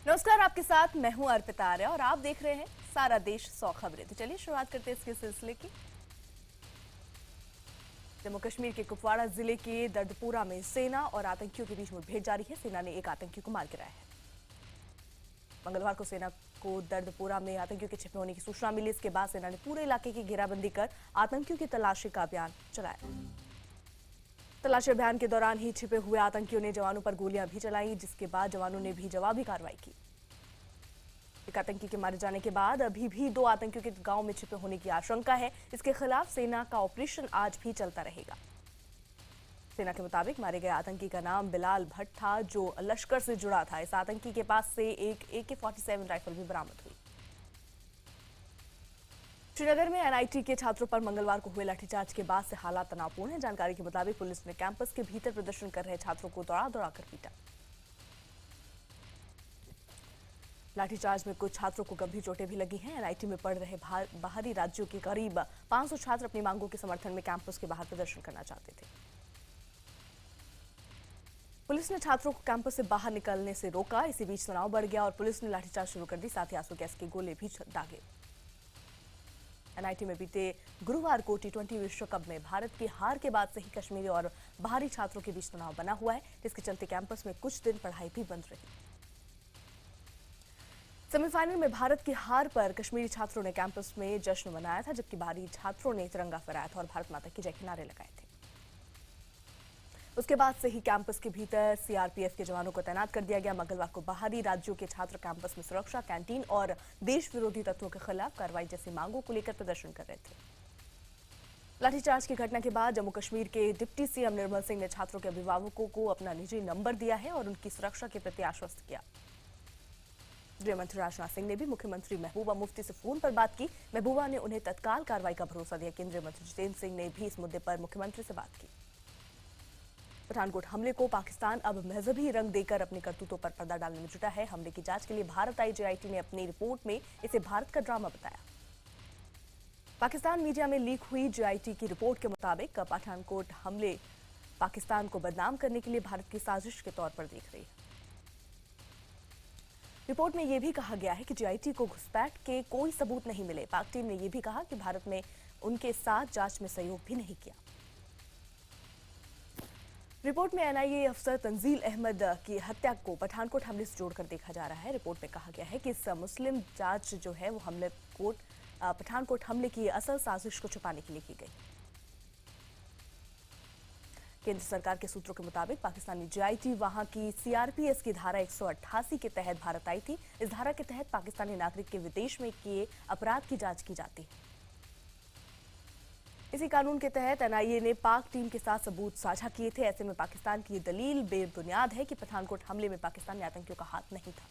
नमस्कार, आपके साथ मैं हूं अर्पिता आर्य और आप देख रहे हैं सारा देश 100 खबरें। तो चलिए शुरुआत करते हैं इसके सिलसिले की। जम्मू कश्मीर के कुपवाड़ा जिले के दर्दपुरा में सेना और आतंकियों के बीच मुठभेड़ जारी है। सेना ने एक आतंकी को मार गिराया है। मंगलवार को सेना को दर्दपुरा में आतंकियों के छिपे होने की सूचना मिली। इसके बाद सेना ने पूरे इलाके की घेराबंदी कर आतंकियों की तलाशी का अभियान चलाया। तलाशी अभियान के दौरान ही छिपे हुए आतंकियों ने जवानों पर गोलियां भी चलाई, जिसके बाद जवानों ने भी जवाबी कार्रवाई की। एक आतंकी के मारे जाने के बाद अभी भी 2 आतंकियों के गांव में छिपे होने की आशंका है। इसके खिलाफ सेना का ऑपरेशन आज भी चलता रहेगा। सेना के मुताबिक मारे गए आतंकी का नाम बिलाल भट्ट था, जो लश्कर से जुड़ा था। इस आतंकी के पास से एक AK-47 राइफल भी बरामद हुई। श्रीनगर में NIT के छात्रों पर मंगलवार को हुए लाठीचार्ज के बाद से हालात तनावपूर्ण है। जानकारी के मुताबिक पुलिस ने कैंपस के भीतर प्रदर्शन कर रहे छात्रों को दौड़ा कर पीटा। लाठीचार्ज में कुछ छात्रों को गंभीर चोटें भी लगी हैं। NIT में पढ़ रहे बाहरी राज्यों के करीब 500 छात्र अपनी मांगों के समर्थन में कैंपस के बाहर प्रदर्शन करना चाहते थे। पुलिस ने छात्रों को कैंपस से बाहर निकलने से रोका। इसी बीच तनाव बढ़ गया और पुलिस ने लाठीचार्ज शुरू कर दी। साथ ही आंसू गैस के गोले भी दागे। NIT में बीते गुरुवार को T20 विश्व कप में भारत की हार के बाद से ही कश्मीरी और बाहरी छात्रों के बीच तनाव बना हुआ है, जिसके चलते कैंपस में कुछ दिन पढ़ाई भी बंद रही। सेमीफाइनल में भारत की हार पर कश्मीरी छात्रों ने कैंपस में जश्न मनाया था, जबकि बाहरी छात्रों ने तिरंगा फहराया था और भारत माता की जय के नारे लगाए थे। उसके बाद से ही कैंपस के भीतर CRPF के जवानों को तैनात कर दिया गया। मंगलवार को बाहरी राज्यों के छात्र कैंपस में सुरक्षा, कैंटीन और देश विरोधी तत्वों के खिलाफ कार्रवाई जैसी मांगों को लेकर प्रदर्शन कर रहे थे। लाठीचार्ज की घटना के बाद जम्मू कश्मीर के डिप्टी CM निर्मल सिंह ने छात्रों के अभिभावकों को अपना निजी नंबर दिया है और उनकी सुरक्षा के प्रति आश्वस्त किया। गृह मंत्री राजनाथ सिंह ने भी मुख्यमंत्री महबूबा मुफ्ती से फोन पर बात की। महबूबा ने उन्हें तत्काल कार्रवाई का भरोसा दिया। केंद्रीय मंत्री जितेंद्र सिंह ने भी इस मुद्दे पर मुख्यमंत्री से बात की। पठानकोट हमले को पाकिस्तान अब मजहबी रंग देकर अपनी करतूतों पर पर्दा डालने में जुटा है। हमले की जांच के लिए भारत आई JIT ने अपनी रिपोर्ट में इसे भारत का ड्रामा बताया। पाकिस्तान मीडिया में लीक हुई JIT की रिपोर्ट के मुताबिक पठानकोट हमले पाकिस्तान को बदनाम करने के लिए भारत की साजिश के तौर पर देख रही है। रिपोर्ट में यह भी कहा गया है कि JIT को घुसपैठ के कोई सबूत नहीं मिले। पाक टीम ने यह भी कहा कि भारत ने उनके साथ जांच में सहयोग भी नहीं किया। रिपोर्ट में NIA अफसर तंजील अहमद की हत्या को पठानकोट हमले से जोड़कर देखा जा रहा है। रिपोर्ट में कहा गया है कि इस मुस्लिम जांच जो है वो पठानकोट हमले की असल साजिश को छुपाने के लिए की गई। केंद्र सरकार के सूत्रों के मुताबिक पाकिस्तानी JIT वहां की CRPS की धारा 188 के तहत भारत आई थी। इस धारा के तहत पाकिस्तानी नागरिक के विदेश में किए अपराध की जांच की जाती है। इसी कानून के तहत NIA ने पाक टीम के साथ सबूत साझा किए थे। ऐसे में पाकिस्तान की ये दलील बेबुनियाद है कि पठानकोट हमले में पाकिस्तानी आतंकियों का हाथ नहीं था।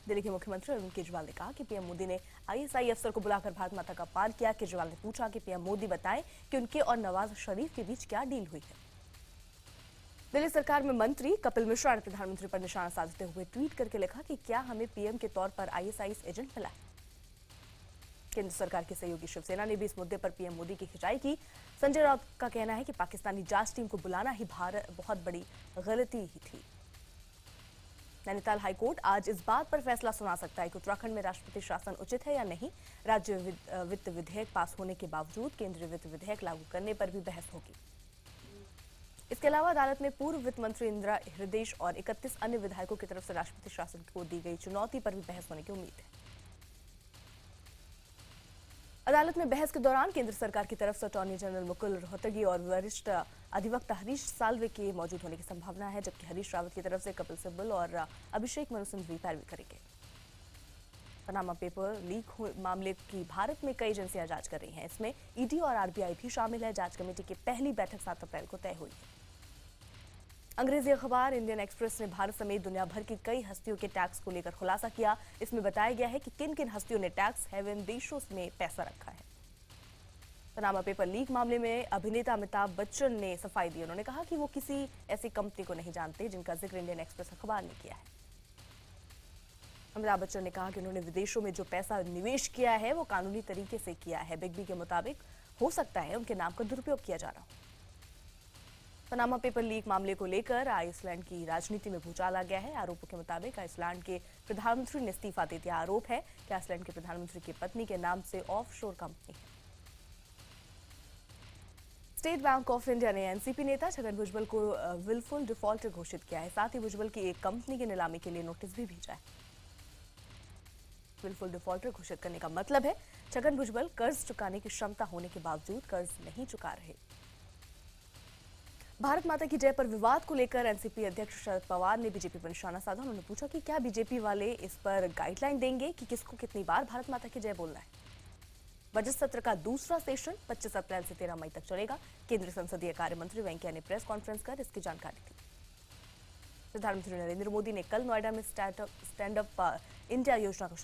दिल्ली के मुख्यमंत्री अरविंद केजरीवाल ने कहा कि PM मोदी ने ISI अफसर को बुलाकर भारत माता का अपमान किया। केजरीवाल ने पूछा कि PM मोदी बताएं कि उनके और नवाज शरीफ के बीच क्या डील हुई है। दिल्ली सरकार में मंत्री कपिल मिश्रा ने प्रधानमंत्री पर निशाना साधते हुए ट्वीट करके लिखा कि क्या हमें PM के तौर पर ISI's एजेंट मिला है। केंद्र सरकार की सहयोगी शिवसेना ने भी इस मुद्दे पर PM मोदी की खिंचाई की। संजय राउत का कहना है कि पाकिस्तानी जांच टीम को बुलाना ही बहुत बड़ी गलती ही थी। नैनीताल हाईकोर्ट आज इस बात पर फैसला सुना सकता है कि उत्तराखंड में राष्ट्रपति शासन उचित है या नहीं। राज्य वित्त विधेयक पास होने के बावजूद केंद्रीय वित्त विधेयक लागू करने पर भी बहस होगी। इसके अलावा अदालत में पूर्व वित्त मंत्री इंदिरा हृदयेश और 31 अन्य विधायकों की तरफ से राष्ट्रपति शासन को दी गई चुनौती पर भी बहस होने की उम्मीद है। अदालत में बहस के दौरान केंद्र सरकार की तरफ से अटॉर्नी जनरल मुकुल रोहतगी और वरिष्ठ अधिवक्ता हरीश साल्वे के मौजूद होने की संभावना है, जबकि हरीश रावत की तरफ से कपिल सिब्बल और अभिषेक मनु सिंघवी पैरवी करेंगे। पनामा पेपर लीक मामले की भारत में कई एजेंसियां जांच कर रही हैं। इसमें ED और RBI भी शामिल है। जांच कमेटी की पहली बैठक 7 अप्रैल को तय हुई है। अंग्रेजी अखबार इंडियन एक्सप्रेस ने भारत समेत दुनिया भर की कई हस्तियों के टैक्स को लेकर खुलासा किया। इसमें बताया गया है कि किन किन हस्तियों ने टैक्स हेवन देशों में पैसा रखा है। पनामा पेपर लीक मामले में अभिनेता अमिताभ बच्चन ने सफाई दी। उन्होंने कहा कि वो किसी ऐसी कंपनी को नहीं जानते जिनका जिक्र इंडियन एक्सप्रेस अखबार ने किया है। अमिताभ बच्चन ने कहा कि उन्होंने विदेशों में जो पैसा निवेश किया है वो कानूनी तरीके से किया है। बिग बी के मुताबिक हो सकता है उनके नाम का दुरुपयोग किया जा रहा हो। पनामा पेपर लीक मामले को लेकर आइसलैंड की राजनीति में भूचाल आ गया है। आरोपों के मुताबिक आइसलैंड के प्रधानमंत्री ने इस्तीफा दे दिया। आरोप है कि आइसलैंड के प्रधानमंत्री की पत्नी के नाम से ऑफशोर कंपनी है। स्टेट बैंक ऑफ इंडिया ने एनसीपी नेता छगन भुजबल को विलफुल डिफॉल्टर घोषित किया है। साथ ही भुजबल की एक कंपनी की नीलामी के लिए नोटिस भी भेजा है। विलफुल डिफॉल्टर घोषित करने का मतलब है छगन भुजबल कर्ज चुकाने की क्षमता होने के बावजूद कर्ज नहीं चुका रहे। भारत माता की जय पर विवाद को लेकर एनसीपी अध्यक्ष शरद पवार ने बीजेपी पर निशाना साधा। उन्होंने पूछा कि क्या बीजेपी वाले इस पर गाइडलाइन देंगे कि किसको कितनी बार भारत माता की जय बोलना है। बजट सत्र का दूसरा सेशन 25 अप्रैल से 13 मई तक चलेगा। केंद्रीय संसदीय कार्य मंत्री वेंकैया ने प्रेस कॉन्फ्रेंस कर इसकी जानकारी दी। प्रधानमंत्री नरेंद्र मोदी ने कल नोएडा में स्टैंड अप इंडिया योजना का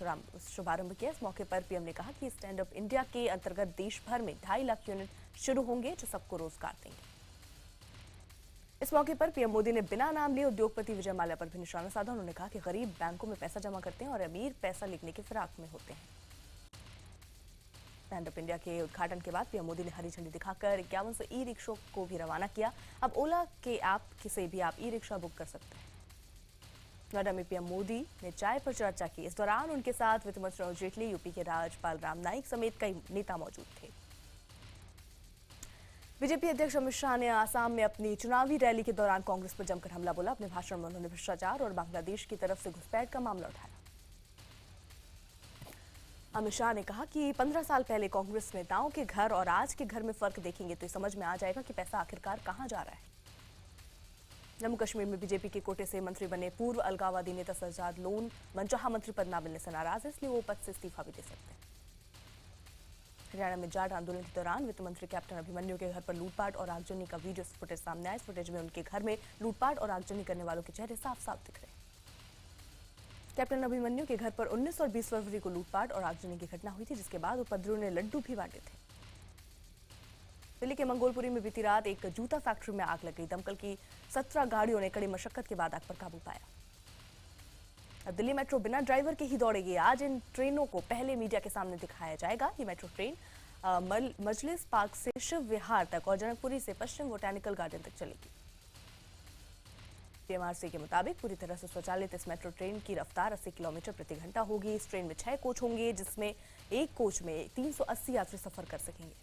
शुभारंभ किया। इस मौके पर पीएम ने कहा कि स्टैंड अप इंडिया के अंतर्गत देश भर में 2.5 लाख यूनिट शुरू होंगे जो सबको रोजगार देंगे। इस मौके पर पीएम मोदी ने बिना नाम लिए उद्योगपति विजय माल्या पर भी निशाना साधा। उन्होंने कहा कि गरीब बैंकों में पैसा जमा करते हैं और अमीर पैसा लिखने के फिराक में होते हैं। स्टैंड अप इंडिया के उद्घाटन के बाद पीएम मोदी ने हरी झंडी दिखाकर 5100 ई रिक्शा को भी रवाना किया। अब ओला के ऐप से भी आप ई रिक्शा बुक कर सकते हैं। नोएडा में पीएम मोदी ने चाय पर चर्चा की। इस दौरान उनके साथ वित्त मंत्री अरुण जेटली, यूपी के राज्यपाल राम नाईक समेत कई नेता मौजूद थे। बीजेपी अध्यक्ष अमित शाह ने आसाम में अपनी चुनावी रैली के दौरान कांग्रेस पर जमकर हमला बोला। अपने भाषण में उन्होंने भ्रष्टाचार और बांग्लादेश की तरफ से घुसपैठ का मामला उठाया। अमित शाह ने कहा कि 15 साल पहले कांग्रेस नेताओं के घर और आज के घर में फर्क देखेंगे तो समझ में आ जाएगा कि पैसा आखिरकार कहां जा रहा है। जम्मू कश्मीर में बीजेपी के कोटे से मंत्री बने पूर्व अलगाववादी नेता सज्जाद लोन मनचाहा मंत्री पद न मिलने से नाराज है, इसलिए वो पद से इस्तीफा भी दे सकते हैं। हरियाणा में जाट आंदोलन के दौरान वित्त मंत्री कैप्टन अभिमन्यु के घर पर लूटपाट और आगजनी का वीडियो फुटेज सामने आया। इस फुटेज में उनके घर में लूटपाट और आगजनी करने वालों के चेहरे साफ साफ दिख रहे हैं। कैप्टन अभिमन्यु के घर पर 19 और 20 फरवरी को लूटपाट और आगजनी की घटना हुई थी, जिसके बाद उपद्रवियों ने लड्डू भी बांटे थे। दिल्ली के मंगोलपुरी में बीती रात एक जूता फैक्ट्री में आग लग गई। दमकल की 17 गाड़ियों ने कड़ी मशक्कत के बाद आग पर काबू पाया। अब दिल्ली मेट्रो बिना ड्राइवर के ही दौड़ेगी। आज इन ट्रेनों को पहले मीडिया के सामने दिखाया जाएगा। ये मेट्रो ट्रेन मजलिस पार्क से शिव विहार तक और जनकपुरी से पश्चिम बोटैनिकल गार्डन तक चलेगी। पीएमआरसी के मुताबिक पूरी तरह से स्वचालित इस मेट्रो ट्रेन की रफ्तार 80 किलोमीटर प्रति घंटा होगी। इस ट्रेन में 6 कोच होंगे, जिसमें एक कोच में 380 यात्री सफर कर सकेंगे।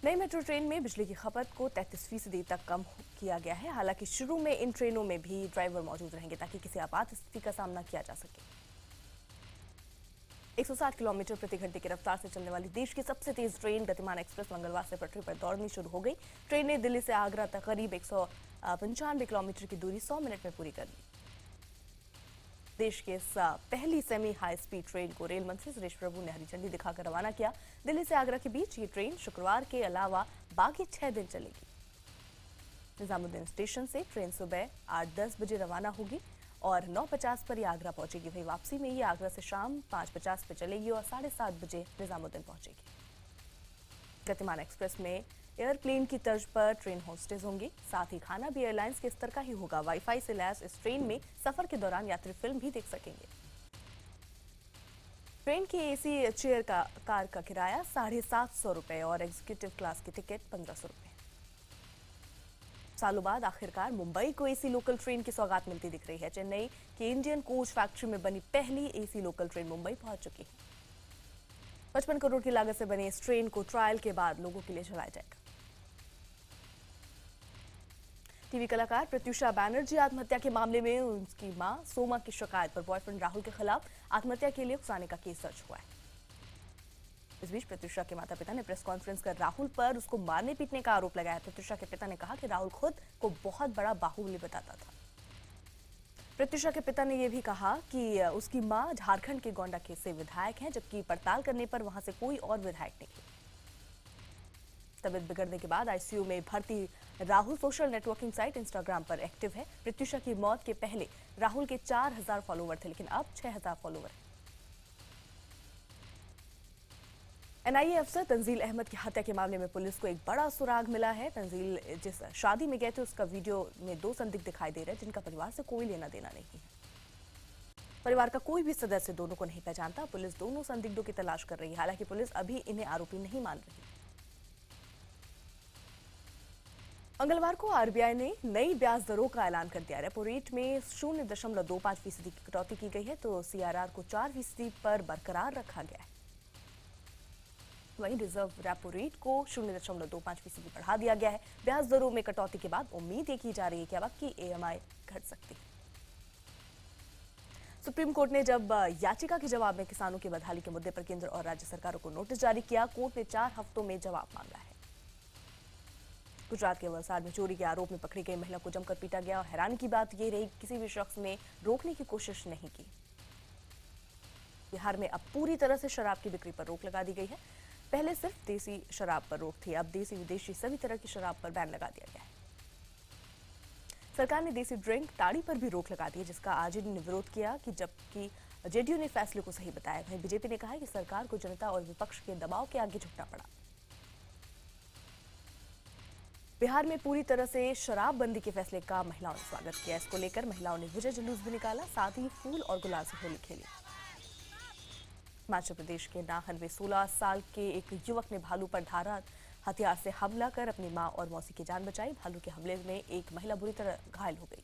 नई मेट्रो ट्रेन में बिजली की खपत को 33% तक कम किया गया है। हालांकि शुरू में इन ट्रेनों में भी ड्राइवर मौजूद रहेंगे ताकि किसी आपात स्थिति का सामना किया जा सके। 160 किलोमीटर प्रति घंटे की रफ्तार से चलने वाली देश की सबसे तेज ट्रेन गतिमान एक्सप्रेस मंगलवार से पटरी पर दौड़नी शुरू हो गई। ट्रेन ने दिल्ली से आगरा तक करीब 195 किलोमीटर की दूरी 100 मिनट में पूरी कर ली। देश की इस पहली सेमी हाई स्पीड ट्रेन को रेल मंत्री सुरेश प्रभु ने हरी झंडी दिखाकर रवाना किया। दिल्ली से आगरा के बीच ये ट्रेन शुक्रवार के अलावा बाकी 6 दिन चलेगी। निजामुद्दीन स्टेशन से ट्रेन सुबह 8:10 बजे रवाना होगी और 9:50 पर ये आगरा पहुंचेगी। वही वापसी में ये आगरा से शाम 5:50 पर चलेगी और 7:30 बजे निजामुद्दीन पहुंचेगी। गतिमान एक्सप्रेस में एयरप्लेन की तर्ज पर ट्रेन होस्टेज होंगी। साथ ही खाना भी एयरलाइंस के स्तर का ही होगा। वाईफाई से लैस इस ट्रेन में सफर के दौरान यात्री फिल्म भी देख सकेंगे। ट्रेन की एसी चेयर कार का किराया 750 रुपए और एग्जीक्यूटिव क्लास की टिकट 1500 रुपए। सालों बाद आखिरकार मुंबई को एसी लोकल ट्रेन की सौगात मिलती दिख रही है। चेन्नई की इंडियन कोच फैक्ट्री में बनी पहली एसी लोकल ट्रेन मुंबई पहुंच चुकी है। 55 करोड़ की लागत से बने इस ट्रेन को ट्रायल के बाद लोगों के लिए चलाया जाएगा। टीवी कलाकार प्रत्युषा बैनर्जी आत्महत्या के मामले में उनकी मां सोमा की शिकायत पर बॉयफ्रेंड राहुल के खिलाफ आत्महत्या के लिए उकसाने का केस दर्ज हुआ है। इस बीच प्रत्युषा के माता पिता ने प्रेस कॉन्फ्रेंस कर राहुल पर उसको मारने पीटने का आरोप लगाया। प्रत्युषा के पिता ने कहा कि राहुल खुद को बहुत बड़ा बाहुबली बताता था। प्रत्युषा के पिता ने यह भी कहा कि उसकी मां झारखंड के गोंडा के से विधायक हैं, जबकि पड़ताल करने पर वहां से कोई और विधायक नहीं। तबीयत बिगड़ने के बाद आईसीयू में भर्ती Rahul social networking site Instagram पर एक्टिव है। प्रत्युषा की मौत के पहले राहुल के 4000 फॉलोवर थे, लेकिन अब 6000 फॉलोवर हैं। एनआईए अफसर तंजील अहमद की हत्या के मामले में पुलिस को एक बड़ा सुराग मिला है। तंजील जिस शादी में गए थे उसका वीडियो में 2 संदिग्ध दिखाई दे रहे हैं, जिनका परिवार से कोई लेना देना नहीं है। परिवार का कोई भी सदस्य दोनों को नहीं पहचानता। पुलिस दोनों संदिग्धों की तलाश कर रही है। हालांकि पुलिस अभी इन्हें आरोपी नहीं मान रही। मंगलवार को आरबीआई ने नई ब्याज दरों का ऐलान कर दिया। रेपो रेट में 0.25% की कटौती की गई है तो सीआरआर को 4% पर बरकरार रखा गया है। वहीं रिजर्व रेपो रेट को 0.25% बढ़ा दिया गया है। ब्याज दरों में कटौती के बाद उम्मीद ये की जा रही है कि अब की ईएमआई घट सकती है। सुप्रीम कोर्ट ने जब याचिका के जवाब में किसानों की बदहाली के मुद्दे पर केंद्र और राज्य सरकारों को नोटिस जारी किया। कोर्ट ने 4 हफ्तों में जवाब मांगा है। गुजरात के वलसाड में चोरी के आरोप में पकड़ी गई महिला को जमकर पीटा गया और हैरानी की बात यह रही किसी भी शख्स ने रोकने की कोशिश नहीं की। बिहार में अब पूरी तरह से शराब की बिक्री पर रोक लगा दी गई है। पहले सिर्फ देसी शराब पर रोक थी, अब देसी विदेशी सभी तरह की शराब पर बैन लगा दिया गया है। सरकार ने देसी ड्रिंक ताड़ी पर भी रोक लगा दी है, जिसका आरजेडी ने विरोध किया कि जबकि जेडीयू ने फैसले को सही बताया। वहीं बीजेपी ने कहा है कि सरकार को जनता और विपक्ष के दबाव के आगे झुकना पड़ा। बिहार में पूरी तरह से शराबबंदी के फैसले का महिलाओं ने स्वागत किया। इसको लेकर महिलाओं ने विजय जुलूस भी निकाला, साथ ही फूल और गुलाल से होली खेली। हिमाचल प्रदेश के नाहन में 16 साल के एक युवक ने भालू पर धार हथियार से हमला कर अपनी मां और मौसी की जान बचाई। भालू के हमले में एक महिला बुरी तरह घायल हो गई।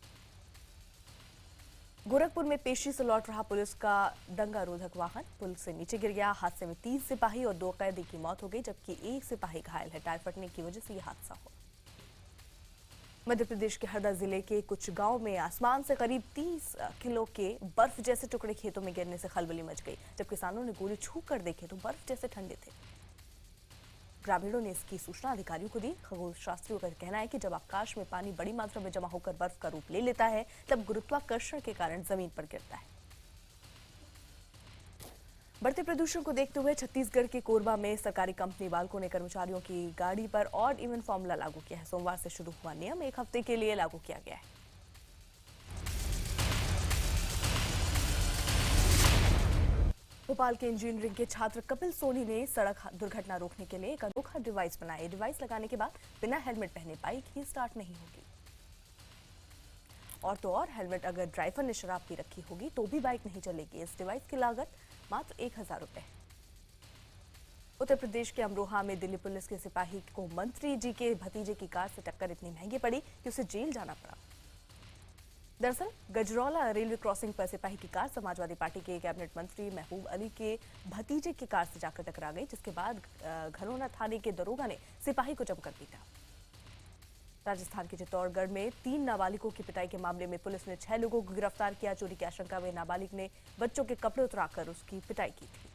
गोरखपुर में पेशी से लौट रहा पुलिस का दंगा रोधक वाहन पुल से नीचे गिर गया। हादसे में 3 सिपाही और 2 कैदी की मौत हो गई, जबकि एक सिपाही घायल है। टायर फटने की वजह से यह हादसा हुआ। मध्य प्रदेश के हरदा जिले के कुछ गांव में आसमान से करीब 30 किलो के बर्फ जैसे टुकड़े खेतों में गिरने से खलबली मच गई। जब किसानों ने गोले छू कर देखे तो बर्फ जैसे ठंडे थे। ग्रामीणों ने इसकी सूचना अधिकारियों को दी। खगोल शास्त्रियों का कहना है कि जब आकाश में पानी बड़ी मात्रा में जमा होकर बर्फ का रूप ले लेता है तब गुरुत्वाकर्षण के कारण जमीन पर गिरता है। बढ़ते प्रदूषण को देखते हुए छत्तीसगढ़ के कोरबा में सरकारी कंपनी बाल्को ने कर्मचारियों की गाड़ी पर ऑड इवन फॉर्मूला लागू किया है। सोमवार से शुरू हुआ नियम 1 हफ्ते के लिए लागू किया गया है। भोपाल के इंजीनियरिंग के छात्र कपिल सोनी ने सड़क दुर्घटना रोकने के लिए एक अनोखा डिवाइस बनाया। डिवाइस लगाने के बाद बिना हेलमेट पहने बाइक ही स्टार्ट नहीं होगी। और तो और हेलमेट अगर ड्राइवर ने शराब पी रखी होगी तो भी बाइक नहीं चलेगी। इस डिवाइस की लागत मात्र 1000 रुपए। उत्तर प्रदेश के अमरोहा में दिल्ली पुलिस के सिपाही को मंत्री जी के भतीजे की कार से टक्कर इतनी महंगी पड़ी कि उसे जेल जाना पड़ा। दरअसल गजरौला रेलवे क्रॉसिंग पर सिपाही की कार समाजवादी पार्टी के कैबिनेट मंत्री महबूब अली के भतीजे की कार से जाकर टकरा गई, जिसके बाद घनौना थाने के दरोगा ने सिपाही को जमकर पीटा। राजस्थान के चित्तौड़गढ़ में 3 नाबालिगों की पिटाई के मामले में पुलिस ने 6 लोगों को गिरफ्तार किया। चोरी की आशंका में नाबालिग ने बच्चों के कपड़े उतराकर उसकी पिटाई की थी।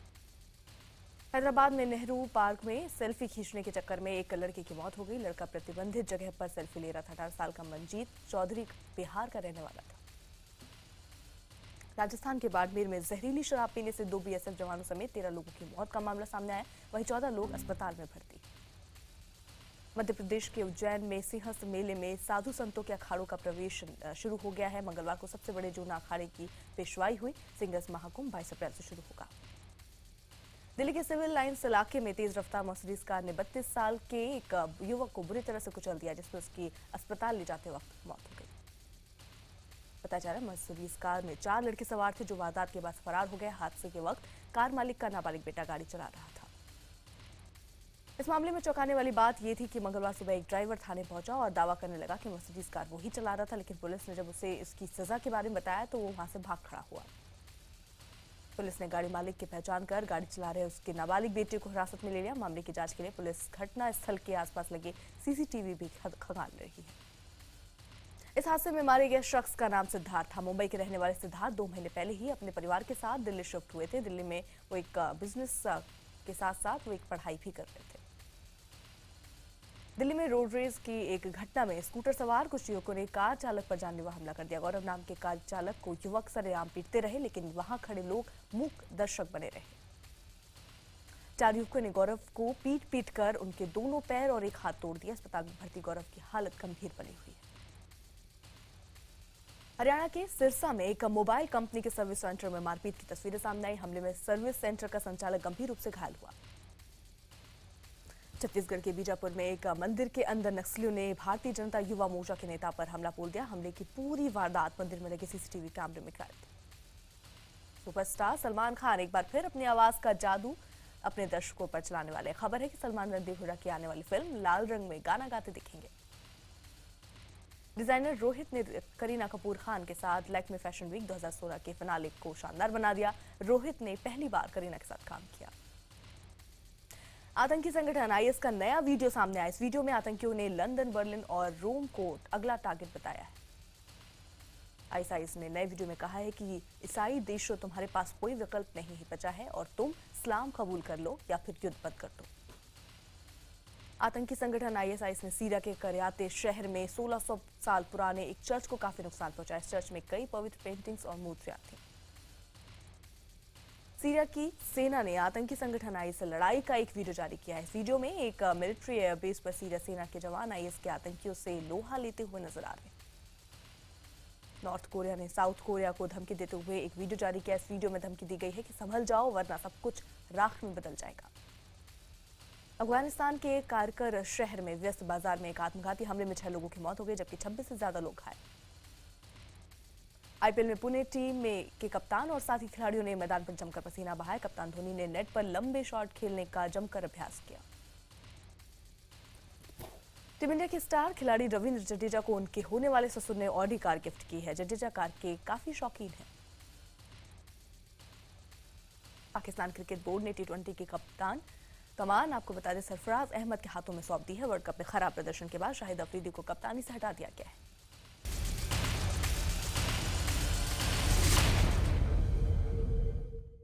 हैदराबाद में नेहरू पार्क में सेल्फी खींचने के चक्कर में एक लड़के की मौत हो गई। लड़का प्रतिबंधित जगह पर सेल्फी ले रहा था। 18 साल का मंजीत चौधरी बिहार का रहने वाला था। राजस्थान के बाड़मेर में जहरीली शराब पीने से 2 बीएसएफ जवानों समेत 13 लोगों की मौत का मामला सामने आया। वहीं 14 लोग अस्पताल में भर्ती। मध्य प्रदेश के उज्जैन में सिंहस्थ मेले में साधु संतों के अखाड़ों का प्रवेश शुरू हो गया है। मंगलवार को सबसे बड़े जूना अखाड़े की पेशवाई हुई। सिंहस्थ महाकुंभ 22 अप्रैल से शुरू होगा। दिल्ली के सिविल लाइन्स इलाके में तेज रफ्तार मर्सिडीज कार ने 32 साल के एक युवक को बुरी तरह से कुचल दिया, जिसमें उसकी अस्पताल ले जाते वक्त मौत हो गई। बताया जा रहा है मर्सिडीज कार में 4 लड़के सवार थे जो वारदात के बाद फरार हो गए। हादसे के वक्त कार मालिक का नाबालिग बेटा गाड़ी चला रहा था। इस मामले में चौंकाने वाली बात यह थी कि मंगलवार सुबह एक ड्राइवर थाने पहुंचा और दावा करने लगा कि मर्सिडीज कार वो ही चला रहा था, लेकिन पुलिस ने जब उसे इसकी सजा के बारे में बताया तो वो वहां से भाग खड़ा हुआ। पुलिस ने गाड़ी मालिक की पहचान कर गाड़ी चला रहे उसके नाबालिग बेटे को हिरासत में ले लिया। मामले की जांच के लिए पुलिस घटना स्थल के आसपास लगे सीसीटीवी भी खंगाल रही है। इस हादसे में मारे गए शख्स का नाम सिद्धार्थ था। मुंबई के रहने वाले सिद्धार्थ 2 महीने पहले ही अपने परिवार के साथ दिल्ली शिफ्ट हुए थे। दिल्ली में वो एक बिजनेस के साथ साथ वो एक पढ़ाई भी कर रहे थे। दिल्ली में रोड रेज की एक घटना में स्कूटर सवार कुछ युवकों ने कार चालक पर जानलेवा हमला कर दिया। गौरव नाम के कार चालक को युवक सरेआम पीटते रहे, लेकिन वहां खड़े लोग मूक दर्शक बने रहे। 4 युवकों ने गौरव को पीट कर उनके दोनों पैर और एक हाथ तोड़ दिया। अस्पताल में भर्ती गौरव की हालत गंभीर बनी हुई है। हरियाणा के सिरसा में एक मोबाइल कंपनी के सर्विस सेंटर में मारपीट की तस्वीरें सामने आई। हमले में सर्विस सेंटर का संचालक गंभीर रूप से घायल हुआ। छत्तीसगढ़ के बीजापुर में एक मंदिर के अंदर नक्सलियों ने भारतीय जनता युवा मोर्चा के नेता पर हमला बोल दिया। हमले की पूरी वारदात मंदिर में लगे सीसीटीवी कैमरे में कैद। सुपरस्टार सलमान खान एक बार फिर अपनी आवाज का जादू अपने दर्शकों पर चलाने वाले। खबर है कि सलमान रणदीप हुड्डा की आने वाली फिल्म लाल रंग में गाना गाते दिखेंगे। डिजाइनर रोहित ने करीना कपूर खान के साथ लैक्मे फैशन वीक 2016 के फिनाले को शानदार बना दिया। रोहित ने पहली बार करीना के साथ काम किया। आतंकी संगठन आईएस का नया वीडियो सामने आया। इस वीडियो में आतंकियों ने लंदन, बर्लिन और रोम को अगला टारगेट बताया है। आईएस ने नए वीडियो में कहा है कि ईसाई देशों, तुम्हारे पास कोई विकल्प नहीं बचा है और तुम इस्लाम कबूल कर लो या फिर युद्ध बंद कर दो। आतंकी संगठन आईएस ने सीरिया के करयाते शहर में 1600 साल पुराने एक चर्च को काफी नुकसान पहुंचाया। इस चर्च में कई पवित्र पेंटिंग्स और मूर्तियां थीं। सीरिया की सेना ने आतंकी संगठन आईएस से लड़ाई का एक वीडियो जारी किया है। इस वीडियो में एक मिलिट्री एयरबेस पर सीरिया सेना के जवान आईएस के आतंकियों से लोहा लेते हुए नजर आ रहे हैं। नॉर्थ कोरिया ने साउथ कोरिया को धमकी देते हुए एक वीडियो जारी किया। इस वीडियो में धमकी दी गई है कि संभल जाओ वरना सब कुछ राख में बदल जाएगा। अफगानिस्तान के कारकर शहर में व्यस्त बाजार में एक आत्मघाती हमले में 6 लोगों की मौत हो गई, जबकि 26 से ज्यादा लोग घायल। आईपीएल में पुणे टीम के कप्तान और साथी खिलाड़ियों ने मैदान पर जमकर पसीना बहाया। कप्तान धोनी ने नेट पर लंबे शॉट खेलने का जमकर अभ्यास किया। टीम इंडिया के स्टार खिलाड़ी रविंद्र जडेजा को उनके होने वाले ससुर ने ऑडी कार गिफ्ट की है। जडेजा कार के काफी शौकीन हैं। पाकिस्तान क्रिकेट बोर्ड ने टी20 के कप्तान कमान आपको बता दें सरफराज अहमद के हाथों में सौंप दी है। वर्ल्ड कप में खराब प्रदर्शन के बाद शाहिद अफरीदी को कप्तानी से हटा दिया गया है।